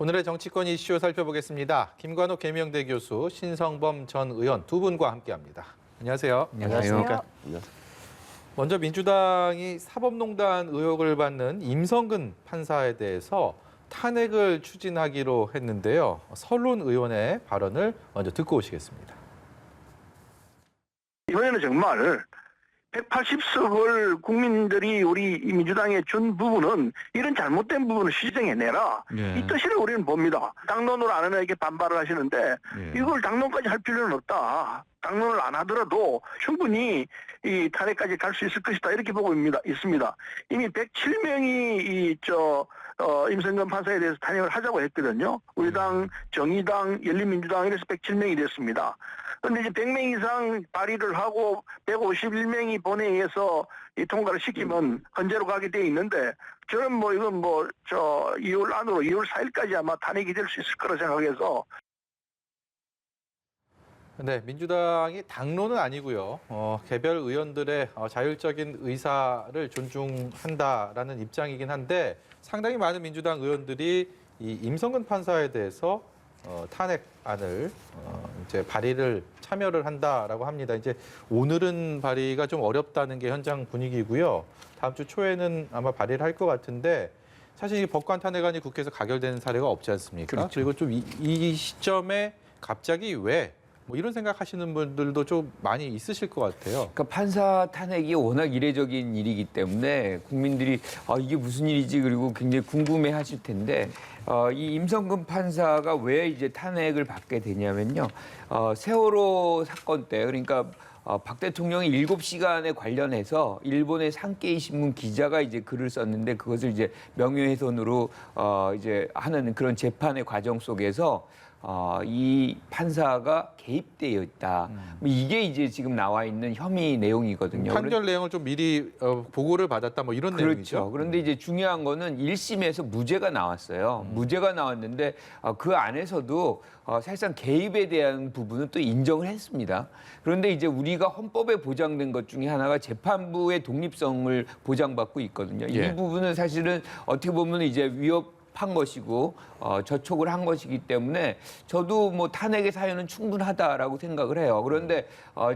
오늘의 정치권 이슈 살펴보겠습니다. 김관옥 계명대 교수, 신성범 전 의원 두 분과 함께합니다. 안녕하세요. 안녕하십니까. 먼저 민주당이 사법농단 의혹을 받는 임성근 판사에 대해서 탄핵을 추진하기로 했는데요. 설훈 의원의 발언을 먼저 듣고 오시겠습니다. 이번에는 정말 180석을 국민들이 우리 민주당에 준 부분은 이런 잘못된 부분을 시정해내라. 이 뜻을 우리는 봅니다. 당론으로 안 하면 이렇게 반발을 하시는데 이걸 당론까지 할 필요는 없다. 당론을 안 하더라도 충분히 이 탄핵까지 갈 수 있을 것이다. 이렇게 보고 있습니다. 이미 107명이 임성근 판사에 대해서 탄핵을 하자고 했거든요. 우리 당, 정의당, 열린민주당 이래서 107명이 됐습니다. 그런데 이제 100명 이상 발의를 하고 151명이 본회의에서 이 통과를 시키면 헌재로 가게 돼 있는데 저는 이건 2월 안으로 2월 4일까지 아마 탄핵이 될 수 있을 거라 생각해서. 네, 민주당이 당론은 아니고요. 개별 의원들의 자율적인 의사를 존중한다라는 입장이긴 한데 상당히 많은 민주당 의원들이 이 임성근 판사에 대해서 탄핵안을 이제 발의를 참여를 한다라고 합니다. 이제 오늘은 발의가 좀 어렵다는 게 현장 분위기고요. 다음 주 초에는 아마 발의를 할 것 같은데 사실 이 법관 탄핵안이 국회에서 가결되는 사례가 없지 않습니까? 그렇죠. 그리고 좀 이 시점에 갑자기 왜 이런 생각하시는 분들도 좀 많이 있으실 것 같아요. 그러니까 판사 탄핵이 워낙 이례적인 일이기 때문에 국민들이 이게 무슨 일이지 그리고 굉장히 궁금해하실 텐데 이 임성근 판사가 왜 이제 탄핵을 받게 되냐면요. 세월호 사건 때 그러니까 박 대통령이 7시간에 관련해서 일본의 산케이 신문 기자가 이제 글을 썼는데 그것을 이제 명예훼손으로 이제 하는 그런 재판의 과정 속에서 이 판사가 개입되어 있다. 이게 이제 지금 나와 있는 혐의 내용이거든요. 판결 내용을 좀 미리 보고를 받았다 이런 그렇죠. 내용이죠. 그런데 이제 중요한 거는 1심에서 무죄가 나왔어요. 무죄가 나왔는데 그 안에서도 사실상 개입에 대한 부분은 또 인정을 했습니다. 그런데 이제 우리가 헌법에 보장된 것 중에 하나가 재판부의 독립성을 보장받고 있거든요. 이 부분은 사실은 어떻게 보면 이제 위협한 것이고 저촉을 한 것이기 때문에 저도 탄핵의 사유는 충분하다라고 생각을 해요. 그런데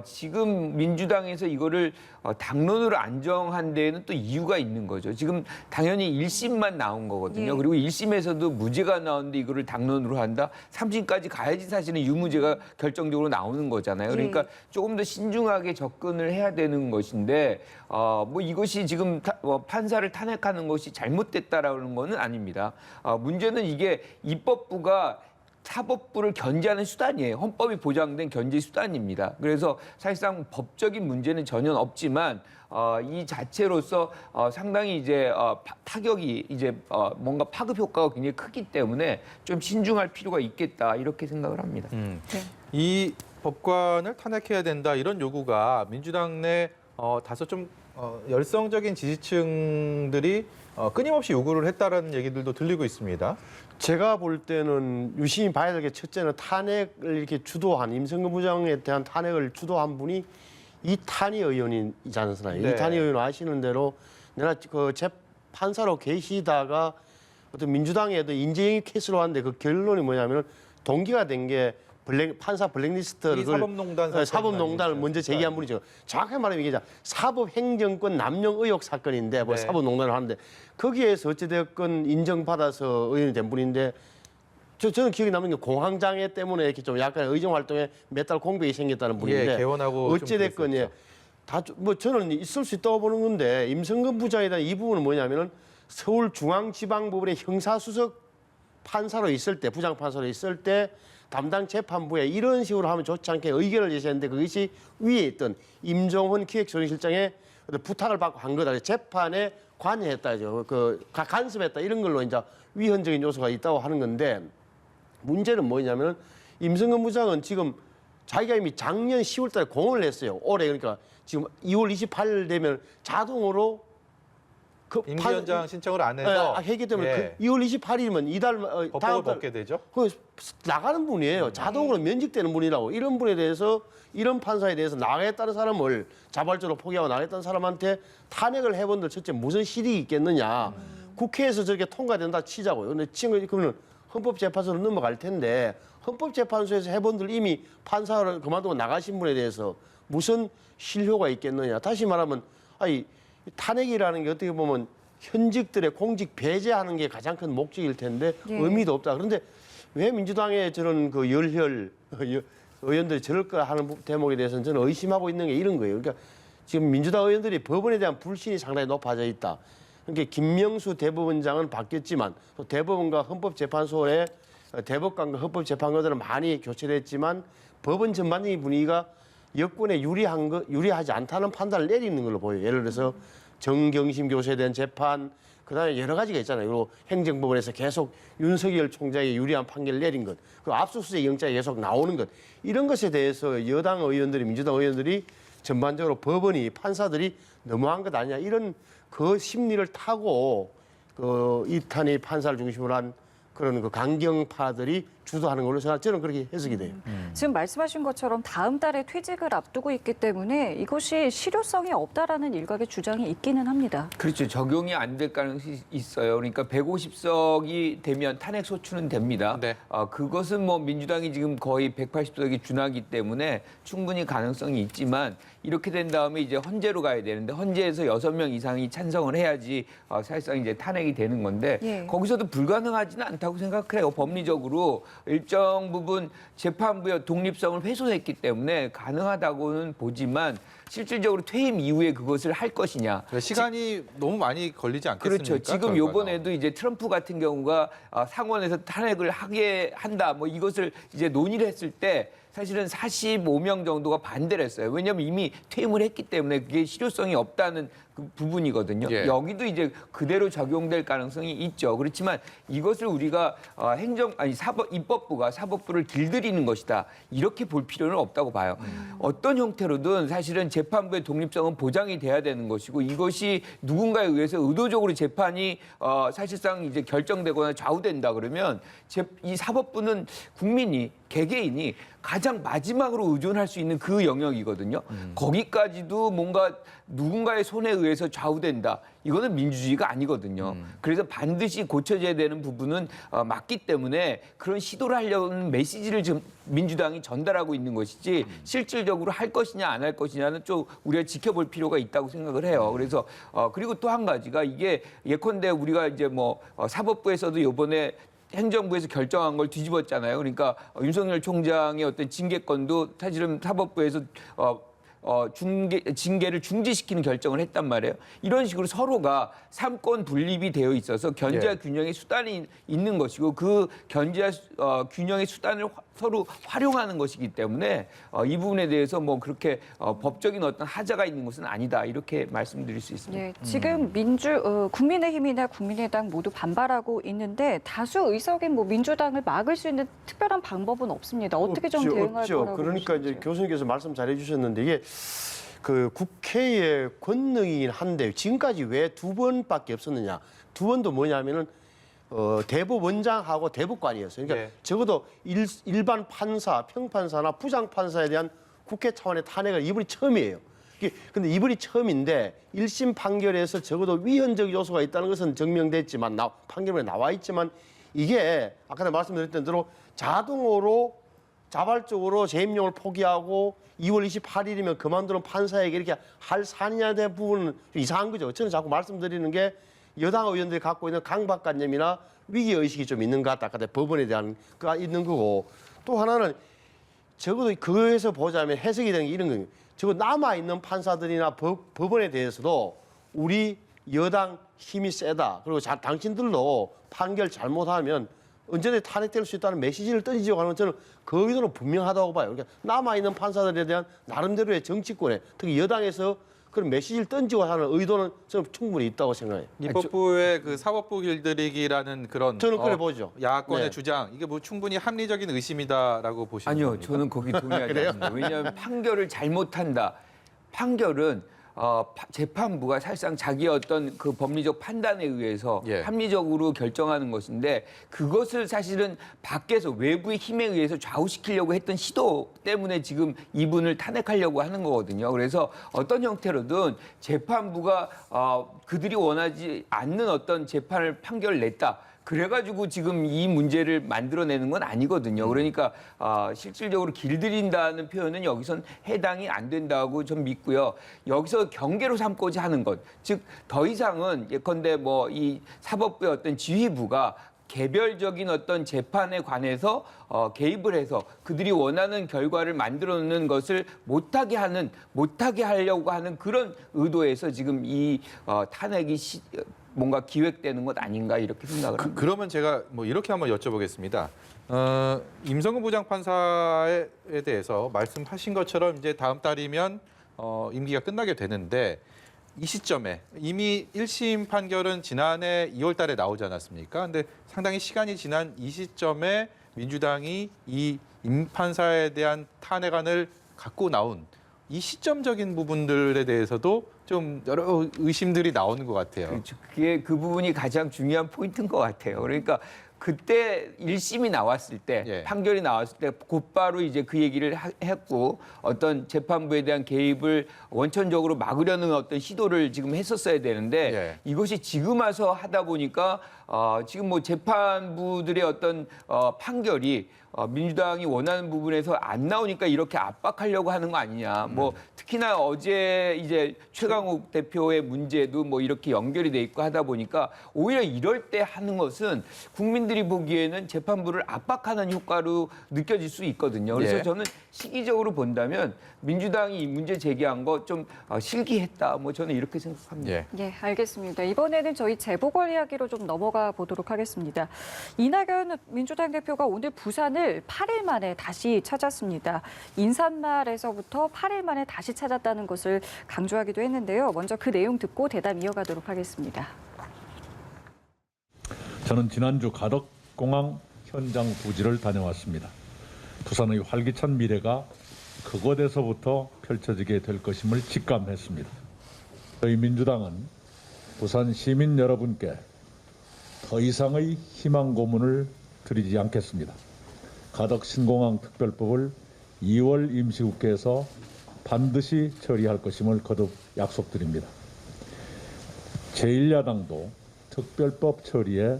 지금 민주당에서 이거를 당론으로 안정한 데에는 또 이유가 있는 거죠. 지금 당연히 1심만 나온 거거든요. 그리고 1심에서도 무죄가 나오는데 이거를 당론으로 한다? 3심까지 가야지 사실은 유무죄가 결정적으로 나오는 거잖아요. 그러니까 조금 더 신중하게 접근을 해야 되는 것인데 이것이 지금 판사를 탄핵하는 것이 잘못됐다라는 거는 아닙니다. 문제는 이게 입법부가 사법부를 견제하는 수단이에요. 헌법이 보장된 견제 수단입니다. 그래서 사실상 법적인 문제는 전혀 없지만 이 자체로서 상당히 이제 타격이 이제 뭔가 파급 효과가 굉장히 크기 때문에 좀 신중할 필요가 있겠다 이렇게 생각을 합니다. 이 법관을 탄핵해야 된다 이런 요구가 민주당 내 다소 좀 열성적인 지지층들이 끊임없이 요구를 했다라는 얘기들도 들리고 있습니다. 제가 볼 때는 유심히 봐야 될 게 첫째는 탄핵을 이렇게 주도한 임성근 부장에 대한 탄핵을 주도한 분이 이탄희 의원이지 않습니까? 네. 이탄희 의원 아시는 대로 내가 그 재판사로 계시다가 어떤 민주당에도 인재영입 케이스로 왔는데 그 결론이 뭐냐면 동기가 된 게 판사 블랙리스트를 사법농단을 먼저 제기한 분이죠. 정확하게 말하면 이게 사법행정권 남용 의혹 사건인데 사법농단을 하는데 거기에서 어찌됐건 인정받아서 의원이 된 분인데 저는 기억에 남는 게 공황장애 때문에 이렇게 좀 약간 의정 활동에 몇 달 공백이 생겼다는 분인데 개원하고 어찌됐건 저는 있을 수 있다고 보는 건데 임성근 부장에 대한 이 부분은 뭐냐면은 서울중앙지방법원의 형사수석 판사로 있을 때 부장판사로 있을 때 담당 재판부에 이런 식으로 하면 좋지 않게 의견을 제시했는데 그것이 위에 있던 임종헌 기획조정실장의 부탁을 받고 한 거다. 재판에 관여했다죠. 간섭했다 이런 걸로 이제 위헌적인 요소가 있다고 하는 건데 문제는 뭐냐면 임성근 부장은 지금 자기가 이미 작년 10월달에 공언을 했어요. 올해 그러니까 지금 2월 28일 되면 자동으로 임기연장 신청을 안 해서 했기 때문에 2월 28일이면 이달 법복을 벗게 되죠. 나가는 분이에요. 자동으로 면직되는 분이라고. 이런 분에 대해서 이런 판사에 대해서 나가겠다는 사람을 자발적으로 포기하고 나가겠다는 사람한테 탄핵을 해본들 첫째 무슨 실익이 있겠느냐. 국회에서 저렇게 통과된다 치자고요. 근데 그러면 헌법재판소로 넘어갈 텐데 헌법재판소에서 해본들 이미 판사를 그만두고 나가신 분에 대해서 무슨 실효가 있겠느냐. 다시 말하면 아니 탄핵이라는 게 어떻게 보면 현직들의 공직 배제하는 게 가장 큰 목적일 텐데 예. 의미도 없다. 그런데 왜 민주당의 저런 그 열혈 의원들이 저럴 까 하는 대목에 대해서는 저는 의심하고 있는 게 이런 거예요. 그러니까 지금 민주당 의원들이 법원에 대한 불신이 상당히 높아져 있다. 그러니까 김명수 대법원장은 바뀌었지만 또 대법원과 헌법재판소의 대법관과 헌법재판관들은 많이 교체됐지만 법원 전반적인 분위기가 여권에 유리하지 않다는 판단을 내리는 걸로 보여요. 예를 들어서 정경심 교수에 대한 재판, 그다음에 여러 가지가 있잖아요. 그리고 행정법원에서 계속 윤석열 총장에 유리한 판결을 내린 것, 그 압수수색 영장이 계속 나오는 것, 이런 것에 대해서 여당 의원들이, 민주당 의원들이 전반적으로 법원이, 판사들이 너무한 것 아니냐, 이런 그 심리를 타고 그 이탄희 판사를 중심으로 한 그런 그 강경파들이 주도하는 걸로 저는 그렇게 해석이 돼요. 지금 말씀하신 것처럼 다음 달에 퇴직을 앞두고 있기 때문에 이것이 실효성이 없다라는 일각의 주장이 있기는 합니다. 그렇죠. 적용이 안 될 가능성이 있어요. 그러니까 150석이 되면 탄핵 소추는 됩니다. 네. 그것은 뭐 민주당이 지금 거의 180석이 준하기 때문에 충분히 가능성이 있지만 이렇게 된 다음에 이제 헌재로 가야 되는데 헌재에서 6명 이상이 찬성을 해야지 사실상 이제 탄핵이 되는 건데 예. 거기서도 불가능하지는 않다고 생각해요. 법리적으로 일정 부분 재판부의 독립성을 훼손했기 때문에 가능하다고는 보지만 실질적으로 퇴임 이후에 그것을 할 것이냐. 시간이 너무 많이 걸리지 않겠습니까? 그렇죠. 지금 결과가. 요번에도 이제 트럼프 같은 경우가 상원에서 탄핵을 하게 한다. 뭐 이것을 이제 논의를 했을 때 사실은 45명 정도가 반대를 했어요. 왜냐하면 이미 퇴임을 했기 때문에 그게 실효성이 없다는 그 부분이거든요. 예. 여기도 이제 그대로 적용될 가능성이 있죠. 그렇지만 이것을 우리가 입법부가 사법부를 길들이는 것이다. 이렇게 볼 필요는 없다고 봐요. 어떤 형태로든 사실은 재판부의 독립성은 보장이 돼야 되는 것이고 이것이 누군가에 의해서 의도적으로 재판이 사실상 이제 결정되거나 좌우된다 그러면 이 사법부는 국민이 개개인이 가장 마지막으로 의존할 수 있는 그 영역이거든요. 거기까지도 뭔가 누군가의 손에 의해서 좌우된다. 이거는 민주주의가 아니거든요. 그래서 반드시 고쳐져야 되는 부분은 맞기 때문에 그런 시도를 하려는 메시지를 지금 민주당이 전달하고 있는 것이지 실질적으로 할 것이냐 안 할 것이냐는 좀 우리가 지켜볼 필요가 있다고 생각을 해요. 그래서 그리고 또 한 가지가 이게 예컨대 우리가 이제 뭐 사법부에서도 이번에 행정부에서 결정한 걸 뒤집었잖아요. 그러니까 윤석열 총장의 어떤 징계권도 사실은 사법부에서 징계를 중지시키는 결정을 했단 말이에요. 이런 식으로 서로가 삼권 분립이 되어 있어서 견제와 예. 균형의 수단이 있는 것이고 그 견제와 균형의 수단을 서로 활용하는 것이기 때문에 이 부분에 대해서 뭐 그렇게 법적인 어떤 하자가 있는 것은 아니다. 이렇게 말씀드릴 수 있습니다. 예, 지금 국민의힘이나 국민의당 모두 반발하고 있는데 다수 의석인 뭐 민주당을 막을 수 있는 특별한 방법은 없습니다. 어떻게 좀 대응할 거라고 그러니까 이제 보시는지요? 교수님께서 말씀 잘해 주셨는데 이게 그 국회의 권능이긴 한데 지금까지 왜 2번밖에 없었느냐. 2번도 뭐냐면은 대법원장하고 대법관이었어요. 그러니까 네. 적어도 일반 판사, 평판사나 부장판사에 대한 국회 차원의 탄핵을 이번이 처음이에요. 근데 이번이 처음인데 1심 판결에서 적어도 위헌적 요소가 있다는 것은 증명됐지만 판결문에 나와 있지만 이게 아까 말씀드렸던 대로 자동으로 자발적으로 재임용을 포기하고 2월 28일이면 그만두는 판사에게 이렇게 할 사안이냐에 대한 부분은 좀 이상한 거죠. 저는 자꾸 말씀드리는 게 여당 의원들이 갖고 있는 강박관념이나 위기의식이 좀 있는 것 같다. 아까 법원에 대한 거 있는 거고 또 하나는 적어도 그거에서 보자면 해석이 되는 게 이런 거예요. 적어도 남아있는 판사들이나 법원에 대해서도 우리 여당 힘이 세다. 그리고 당신들도 판결 잘못하면 언제든지 탄핵될 수 있다는 메시지를 던지려고 하는 저는 그 의도는 분명하다고 봐요. 그러니까 남아있는 판사들에 대한 나름대로의 정치권에 특히 여당에서 그런 메시지를 던지고 하는 의도는 저는 충분히 있다고 생각해요. 입법부의 그 사법부 길들이기라는 그런 저는 그래 보죠. 야권의 네. 주장 이게 뭐 충분히 합리적인 의심이다라고 보시는 아니요, 겁니까? 저는 거기 동의하지 않습니다. 왜냐하면 판결을 잘못한다. 판결은 재판부가 사실상 자기의 어떤 그 법리적 판단에 의해서 예. 합리적으로 결정하는 것인데 그것을 사실은 밖에서 외부의 힘에 의해서 좌우시키려고 했던 시도 때문에 지금 이분을 탄핵하려고 하는 거거든요. 그래서 어떤 형태로든 재판부가 그들이 원하지 않는 어떤 재판을 판결을 냈다. 그래가지고 지금 이 문제를 만들어내는 건 아니거든요. 그러니까 실질적으로 길들인다는 표현은 여기선 해당이 안 된다고 좀 믿고요. 여기서 경계로 삼고자 하는 것, 즉 더 이상은 예컨대 뭐 이 사법부의 어떤 지휘부가 개별적인 어떤 재판에 관해서 개입을 해서 그들이 원하는 결과를 만들어내는 것을 못하게 하려고 하는 그런 의도에서 지금 이 탄핵이 뭔가 기획되는 것 아닌가 이렇게 생각을 합니다. 그러면 제가 뭐 이렇게 한번 여쭤보겠습니다. 임성근 부장판사에 대해서 말씀하신 것처럼 이제 다음 달이면 임기가 끝나게 되는데 이 시점에 이미 1심 판결은 지난해 2월 달에 나오지 않았습니까? 근데 상당히 시간이 지난 이 시점에 민주당이 이 임 판사에 대한 탄핵안을 갖고 나온 이 시점적인 부분들에 대해서도 좀 여러 의심들이 나오는 것 같아요. 그렇죠. 그게 그 부분이 가장 중요한 포인트인 것 같아요. 그러니까 그때 1심이 나왔을 때, 예. 판결이 나왔을 때 곧바로 이제 그 얘기를 했고 어떤 재판부에 대한 개입을 원천적으로 막으려는 어떤 시도를 지금 했었어야 되는데 예. 이것이 지금 와서 하다 보니까 지금 뭐 재판부들의 어떤 판결이 민주당이 원하는 부분에서 안 나오니까 이렇게 압박하려고 하는 거 아니냐. 뭐 특히나 어제 이제 최강욱 대표의 문제도 뭐 이렇게 연결이 돼 있고 하다 보니까 오히려 이럴 때 하는 것은 국민들이 보기에는 재판부를 압박하는 효과로 느껴질 수 있거든요. 그래서 예. 저는 시기적으로 본다면 민주당이 이 문제 제기한 거 좀 실기했다. 뭐 저는 이렇게 생각합니다. 예. 예, 알겠습니다. 이번에는 저희 재보궐 이야기로 좀 넘어가 보도록 하겠습니다. 이낙연 민주당 대표가 오늘 부산을 8일 만에 다시 찾았습니다. 인사말에서부터 8일 만에 다시 찾았다는 것을 강조하기도 했는데요. 먼저 그 내용 듣고 대담 이어가도록 하겠습니다. 저는 지난주 가덕공항 현장 부지를 다녀왔습니다. 부산의 활기찬 미래가 그곳에서부터 펼쳐지게 될 것임을 직감했습니다. 저희 민주당은 부산 시민 여러분께 더 이상의 희망 고문을 드리지 않겠습니다. 가덕 신공항 특별법을 2월 임시국회에서 반드시 처리할 것임을 거듭 약속드립니다. 제1야당도 특별법 처리에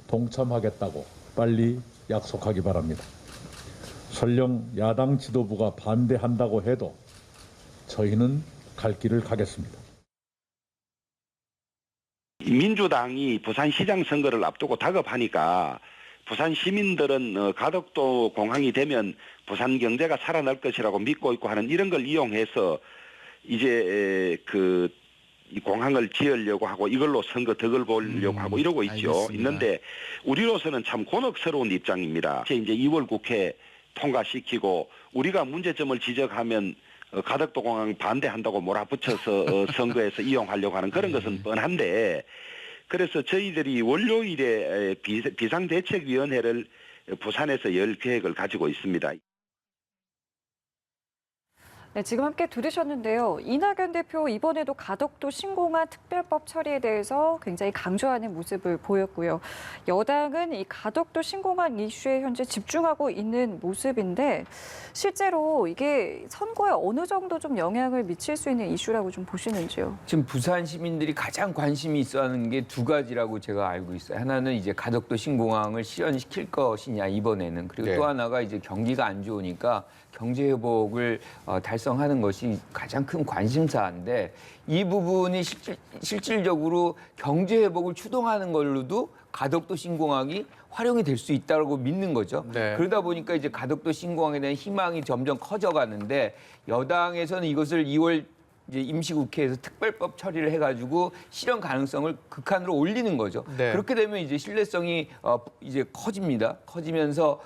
동참하겠다고 빨리 약속하기 바랍니다. 설령 야당 지도부가 반대한다고 해도 저희는 갈 길을 가겠습니다. 민주당이 부산시장 선거를 앞두고 다급하니까 부산 시민들은 가덕도 공항이 되면 부산 경제가 살아날 것이라고 믿고 있고 하는 이런 걸 이용해서 이제 이 공항을 지으려고 하고 이걸로 선거 덕을 보려고 하고 이러고 있죠. 알겠습니다. 있는데 우리로서는 참 곤혹스러운 입장입니다. 이제 2월 국회 통과시키고 우리가 문제점을 지적하면 가덕도 공항 반대한다고 몰아붙여서 선거에서 이용하려고 하는 그런 것은 뻔한데 그래서 저희들이 월요일에 비상대책위원회를 부산에서 열 계획을 가지고 있습니다. 네, 지금 함께 들으셨는데요. 이낙연 대표 이번에도 가덕도 신공항 특별법 처리에 대해서 굉장히 강조하는 모습을 보였고요. 여당은 이 가덕도 신공항 이슈에 현재 집중하고 있는 모습인데 실제로 이게 선거에 어느 정도 좀 영향을 미칠 수 있는 이슈라고 좀 보시는지요? 지금 부산 시민들이 가장 관심이 있어하는 게 두 가지라고 제가 알고 있어요. 하나는 이제 가덕도 신공항을 실현시킬 것이냐 이번에는 그리고 네. 또 하나가 이제 경기가 안 좋으니까 경제 회복을 달성하는 것이 가장 큰 관심사인데 이 부분이 실질적으로 경제 회복을 추동하는 걸로도 가덕도 신공항이 활용이 될 수 있다고 믿는 거죠. 네. 그러다 보니까 이제 가덕도 신공항에 대한 희망이 점점 커져가는데 여당에서는 이것을 2월 이제 임시국회에서 특별법 처리를 해가지고 실현 가능성을 극한으로 올리는 거죠. 네. 그렇게 되면 이제 신뢰성이 이제 커집니다. 커지면서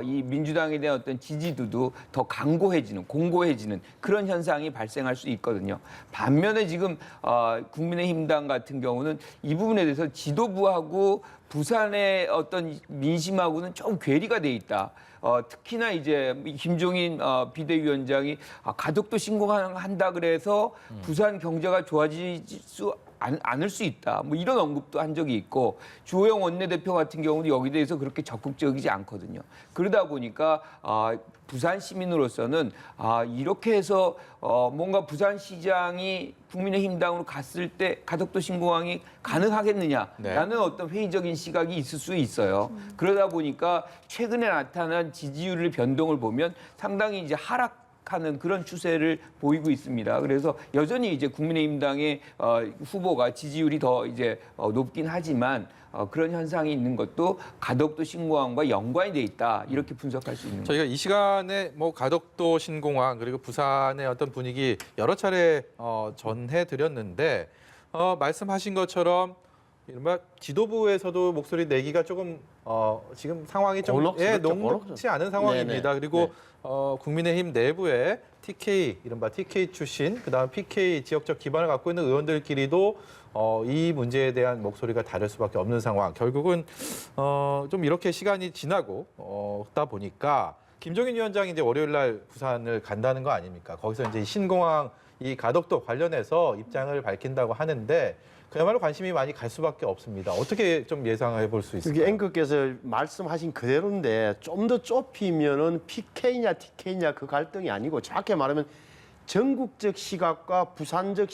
이 민주당에 대한 어떤 지지도도 더 공고해지는 그런 현상이 발생할 수 있거든요. 반면에 지금 국민의힘당 같은 경우는 이 부분에 대해서 지도부하고 부산의 어떤 민심하고는 좀 괴리가 돼 있다. 특히나 이제 김종인 비대위원장이 가덕도 신공항 한다 그래서 부산 경제가 좋아질 수 않을 수 있다. 뭐 이런 언급도 한 적이 있고 주호영 원내대표 같은 경우도 여기에 대해서 그렇게 적극적이지 않거든요. 그러다 보니까 부산 시민으로서는 이렇게 해서 뭔가 부산시장이 국민의힘당으로 갔을 때 가덕도 신공항이 가능하겠느냐라는 네. 어떤 회의적인 시각이 있을 수 있어요. 그러다 보니까 최근에 나타난 지지율의 변동을 보면 상당히 이제 하락하는 그런 추세를 보이고 있습니다. 그래서 여전히 이제 국민의힘당의 후보가 지지율이 더 이제 높긴 하지만 그런 현상이 있는 것도 가덕도 신공항과 연관이 돼 있다 이렇게 분석할 수 있는 거죠. 저희가 이 시간에 뭐 가덕도 신공항 그리고 부산의 어떤 분위기 여러 차례 전해 드렸는데 말씀하신 것처럼 이른바 지도부에서도 목소리 내기가 조금 지금 상황이 좀 녹록지 않은 상황입니다. 네네. 그리고 국민의힘 내부에 TK 이른바 TK 출신 그다음 PK 지역적 기반을 갖고 있는 의원들끼리도 이 문제에 대한 목소리가 다를 수밖에 없는 상황. 결국은 좀 이렇게 시간이 지나고 다 보니까 김종인 위원장이 이제 월요일 날 부산을 간다는 거 아닙니까? 거기서 이제 신공항 이 가덕도 관련해서 입장을 밝힌다고 하는데 그야말로 관심이 많이 갈 수밖에 없습니다. 어떻게 좀 예상해 볼 수 있을까요? 여기 앵커께서 말씀하신 그대로인데 좀 더 좁히면은 PK냐 TK냐 그 갈등이 아니고 정확히 말하면 전국적 시각과 부산적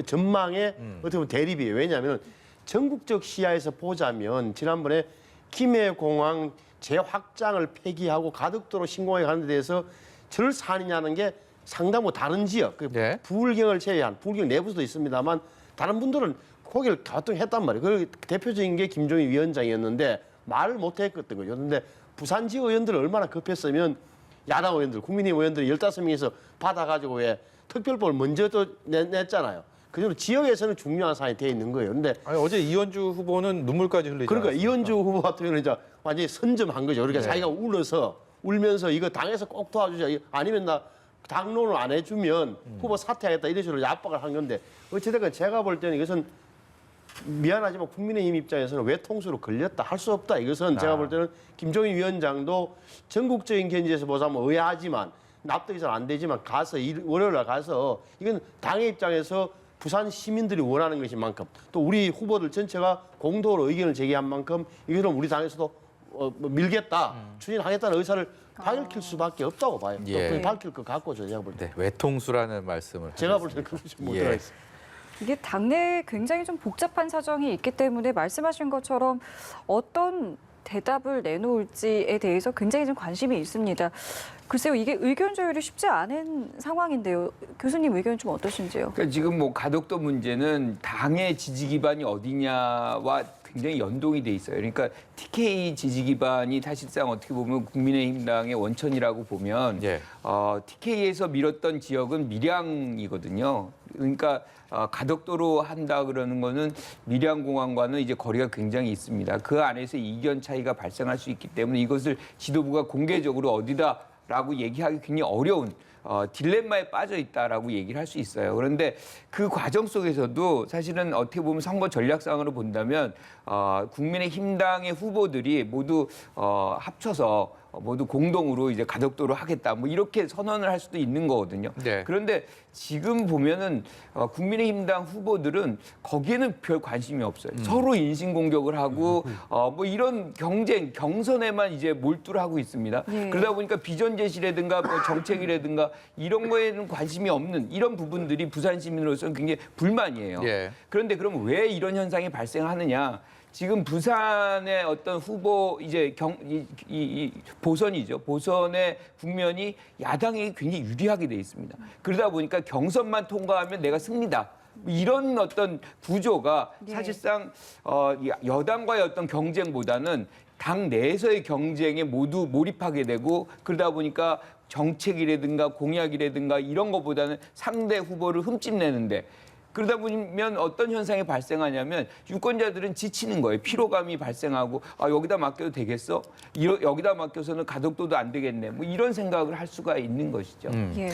전망의 어떻게 보면 대립이에요. 왜냐하면 전국적 시야에서 보자면 지난번에 김해공항 재확장을 폐기하고 가덕도로 신공항에 가는 데 대해서 절사하느냐는 게 상당 뭐 다른 지역, 네. 부울경을 제외한 부울경 내부도 있습니다만 다른 분들은 거기를 가동했단 말이에요. 그 대표적인 게 김종인 위원장이었는데 말을 못했거든 거죠. 그런데 부산 지역 의원들은 얼마나 급했으면 야당 의원들, 국민의힘 의원들이 15명에서 받아가지고 왜 특별법을 먼저 또 냈잖아요. 그대로 지역에서는 중요한 사안이 돼 있는 거예요. 그런데 어제 이현주 후보는 눈물까지 흘리지 그러니까 않았습니까? 이현주 후보 같은 경우는 이제 완전히 선점한 거죠. 그러니까 네. 자기가 울면서 이거 당에서 꼭 도와주자. 아니면 나 당론을 안 해주면 후보 사퇴하겠다 이런 식으로 압박을 한 건데 어찌됐건 제가 볼 때는 이것은 미안하지만 국민의힘 입장에서는 외통수로 걸렸다 할 수 없다. 이것은 제가 볼 때는 김종인 위원장도 전국적인 견지에서 보자면 의아하지만 납득이 잘 안 되지만 가서 월요일 날 가서 이건 당의 입장에서 부산 시민들이 원하는 것인 만큼 또 우리 후보들 전체가 공동으로 의견을 제기한 만큼 이거는 우리 당에서도 밀겠다, 추진하겠다는 의사를 밝힐 수밖에 없다고 봐요. 예. 또 밝힐 것 같고 제가 볼 때. 네, 외통수라는 말씀을 제가 볼 때는 그것이 못 예. 들어 있어요. 이게 당내에 굉장히 좀 복잡한 사정이 있기 때문에 말씀하신 것처럼 어떤 대답을 내놓을지에 대해서 굉장히 좀 관심이 있습니다. 글쎄요, 이게 의견 조율이 쉽지 않은 상황인데요. 교수님 의견 좀 어떠신지요? 그러니까 지금 뭐 가덕도 문제는 당의 지지 기반이 어디냐와 굉장히 연동이 돼 있어요. 그러니까 TK 지지 기반이 사실상 어떻게 보면 국민의힘당의 원천이라고 보면 예. TK에서 밀었던 지역은 밀양이거든요. 그러니까 가덕도로 한다 그러는 거는 밀양공항과는 이제 거리가 굉장히 있습니다. 그 안에서 이견 차이가 발생할 수 있기 때문에 이것을 지도부가 공개적으로 어디다라고 얘기하기 굉장히 어려운 딜레마에 빠져 있다라고 얘기를 할 수 있어요. 그런데 그 과정 속에서도 사실은 어떻게 보면 선거 전략상으로 본다면 국민의힘당의 후보들이 모두 합쳐서 모두 공동으로 이제 가덕도로 하겠다 뭐 이렇게 선언을 할 수도 있는 거거든요. 네. 그런데 지금 보면은 국민의힘당 후보들은 거기에는 별 관심이 없어요. 서로 인신 공격을 하고 뭐 이런 경쟁 경선에만 이제 몰두를 하고 있습니다. 네. 그러다 보니까 비전 제시라든가 뭐 정책이라든가 이런 거에는 관심이 없는 이런 부분들이 부산 시민으로서는 굉장히 불만이에요. 예. 그런데 그럼 왜 이런 현상이 발생하느냐? 지금 부산의 어떤 후보 이제 보선이죠. 보선의 국면이 야당에게 굉장히 유리하게 돼 있습니다. 그러다 보니까 경선만 통과하면 내가 승리다. 이런 어떤 구조가 네. 사실상 여당과의 어떤 경쟁보다는 당 내에서의 경쟁에 모두 몰입하게 되고 그러다 보니까 정책이라든가 공약이라든가 이런 것보다는 상대 후보를 흠집내는데 그러다 보면 어떤 현상이 발생하냐면 유권자들은 지치는 거예요. 피로감이 발생하고 여기다 맡겨도 되겠어? 여기다 맡겨서는 가덕도도 안 되겠네. 뭐 이런 생각을 할 수가 있는 것이죠. 예.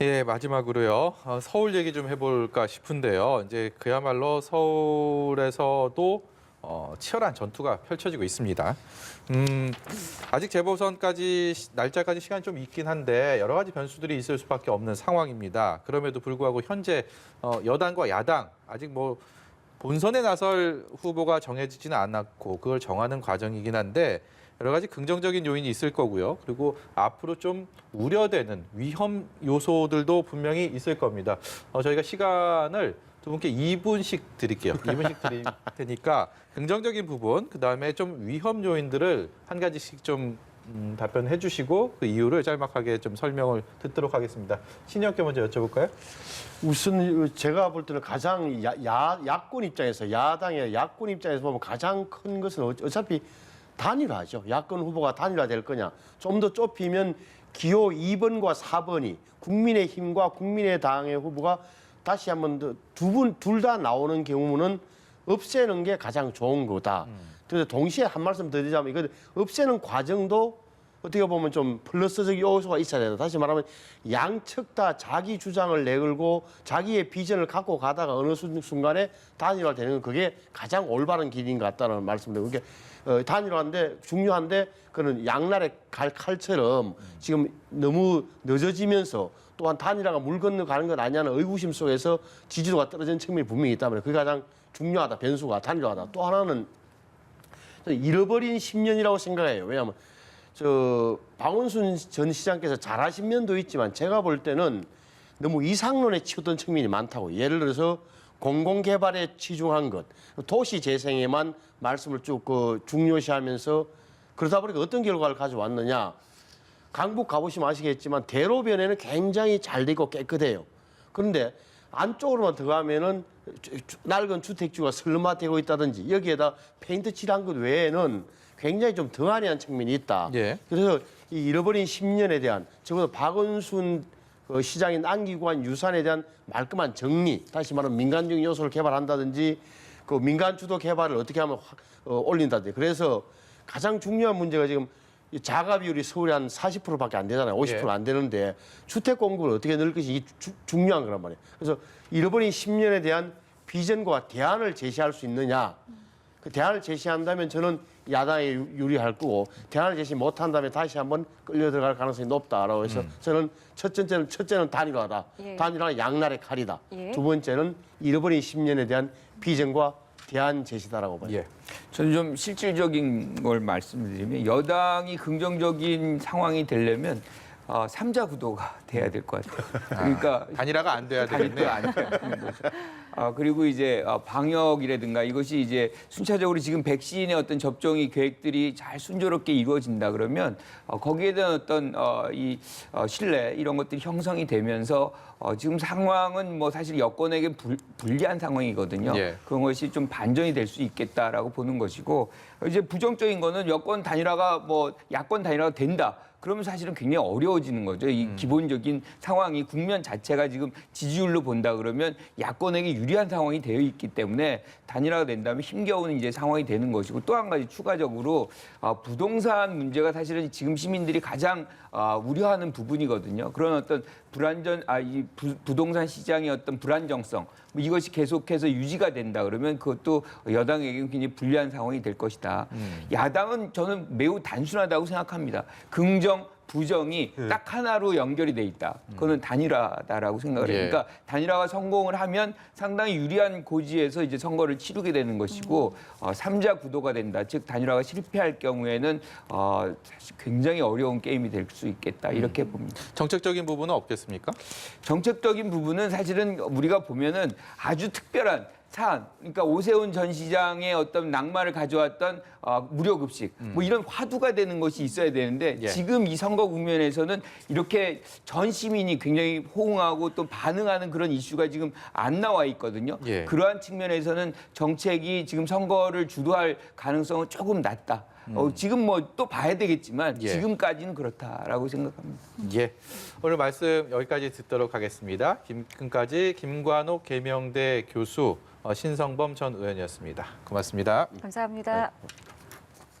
예, 마지막으로요. 서울 얘기 좀 해볼까 싶은데요. 이제 그야말로 서울에서도 치열한 전투가 펼쳐지고 있습니다. 아직 재보선까지 날짜까지 시간이 좀 있긴 한데 여러 가지 변수들이 있을 수밖에 없는 상황입니다. 그럼에도 불구하고 현재 여당과 야당 아직 뭐 본선에 나설 후보가 정해지지는 않았고 그걸 정하는 과정이긴 한데 여러 가지 긍정적인 요인이 있을 거고요. 그리고 앞으로 좀 우려되는 위험 요소들도 분명히 있을 겁니다. 저희가 시간을 두 분께 2분씩 드릴게요. 2분씩 드릴 테니까 긍정적인 부분, 그다음에 좀 위험 요인들을 한 가지씩 좀 답변해 주시고 그 이유를 짤막하게 좀 설명을 듣도록 하겠습니다. 신영께 먼저 여쭤볼까요? 우선 제가 볼 때는 가장 야권 입장에서 야당의 야권 입장에서 보면 가장 큰 것은 어차피 단일화죠. 야권 후보가 단일화될 거냐. 좀 더 좁히면 기호 2번과 4번이 국민의힘과 국민의당의 후보가 다시 한번 둘 다 나오는 경우는 없애는 게 가장 좋은 거다. 그래서 동시에 한 말씀 더 드리자면 이거 없애는 과정도 어떻게 보면 좀 플러스적 요소가 있어야 된다. 다시 말하면 양측 다 자기 주장을 내걸고 자기의 비전을 갖고 가다가 어느 순간에 단일화되는 건 그게 가장 올바른 길인 것 같다는 말씀드리고 그게 단일화인데 중요한데 그는 양날의 칼처럼 지금 너무 늦어지면서 또한 단일화가 물 건너가는 것 아니냐는 의구심 속에서 지지도가 떨어진 측면이 분명히 있다면 그게 가장 중요하다. 변수가 단일화다. 또 하나는 잃어버린 10년이라고 생각해요. 왜냐하면 박원순 전 시장께서 잘하신 면도 있지만 제가 볼 때는 너무 이상론에 치우던 측면이 많다고. 예를 들어서 공공개발에 치중한 것, 도시 재생에만 말씀을 쭉 중요시하면서 그러다 보니까 어떤 결과를 가져왔느냐. 강북 가보시면 아시겠지만 대로변에는 굉장히 잘 되고 깨끗해요. 그런데 안쪽으로만 들어가면은 낡은 주택지가 슬럼화되고 있다든지 여기에다 페인트 칠한 것 외에는 굉장히 좀 등한해한 측면이 있다. 예. 그래서 이 잃어버린 10년에 대한 적어도 박원순 시장이 남기고 한 유산에 대한 말끔한 정리, 다시 말하면 민간적인 요소를 개발한다든지 그 민간 주도 개발을 어떻게 하면 올린다든지. 그래서 가장 중요한 문제가 지금 이 자가 비율이 서울에 한 40%밖에 안 되잖아요. 50% 안 되는데 주택 공급을 어떻게 넣을 것이 중요한 거란 말이에요. 그래서 잃어버린 10년에 대한 비전과 대안을 제시할 수 있느냐. 그 대안을 제시한다면 저는 야당에 유리할 거고 대안을 제시 못한다면 다시 한번 끌려 들어갈 가능성이 높다라고 해서 저는 첫째는 단일화다. 예. 단일화는 양날의 칼이다. 예. 두 번째는 잃어버린 10년에 대한 비전과 대안 제시다라고 봐요. 예. 저는 좀 실질적인 걸 말씀드리면 여당이 긍정적인 상황이 되려면 3자 구도가 돼야 될 것 같아요. 그러니까 단일화가 안 돼야 되겠네. 단일화가 안 되는 거죠. 그리고 이제 방역이라든가 이것이 이제 순차적으로 지금 백신의 어떤 접종이 계획들이 잘 순조롭게 이루어진다 그러면 거기에 대한 어떤 이 신뢰 이런 것들이 형성이 되면서 지금 상황은 뭐 사실 여권에게 불리한 상황이거든요. 예. 그런 것이 좀 반전이 될 수 있겠다라고 보는 것이고 이제 부정적인 거는 여권 단일화가 뭐 야권 단일화가 된다. 그러면 사실은 굉장히 어려워지는 거죠. 이 기본적인 상황이 국면 자체가 지금 지지율로 본다 그러면 야권에게 유리한 상황이 되어 있기 때문에 단일화가 된다면 힘겨운 이제 상황이 되는 것이고 또 한 가지 추가적으로 부동산 문제가 사실은 지금 시민들이 가장 우려하는 부분이거든요. 그런 어떤 이 부동산 시장의 어떤 불안정성 이것이 계속해서 유지가 된다 그러면 그것도 여당에게는 굉장히 불리한 상황이 될 것이다. 야당은 저는 매우 단순하다고 생각합니다. 긍정, 부정이 딱 하나로 연결이 돼 있다. 그거는 단일화다라고 생각을 해요. 예. 그러니까 단일화가 성공을 하면 상당히 유리한 고지에서 이제 선거를 치르게 되는 것이고 3자 구도가 된다. 즉 단일화가 실패할 경우에는 사실 굉장히 어려운 게임이 될 수 있겠다. 이렇게 봅니다. 정책적인 부분은 없겠습니까? 정책적인 부분은 사실은 우리가 보면은 아주 특별한 사안, 그러니까 오세훈 전 시장의 어떤 낭만을 가져왔던 무료급식, 뭐 이런 화두가 되는 것이 있어야 되는데 예. 지금 이 선거 국면에서는 이렇게 전 시민이 굉장히 호응하고 또 반응하는 그런 이슈가 지금 안 나와 있거든요. 예. 그러한 측면에서는 정책이 지금 선거를 주도할 가능성은 조금 낮다. 지금 뭐 또 봐야 되겠지만 예. 지금까지는 그렇다라고 생각합니다. 예. 오늘 말씀 여기까지 듣도록 하겠습니다. 지금까지 김관옥 계명대 교수, 신성범 전 의원이었습니다. 고맙습니다. 감사합니다.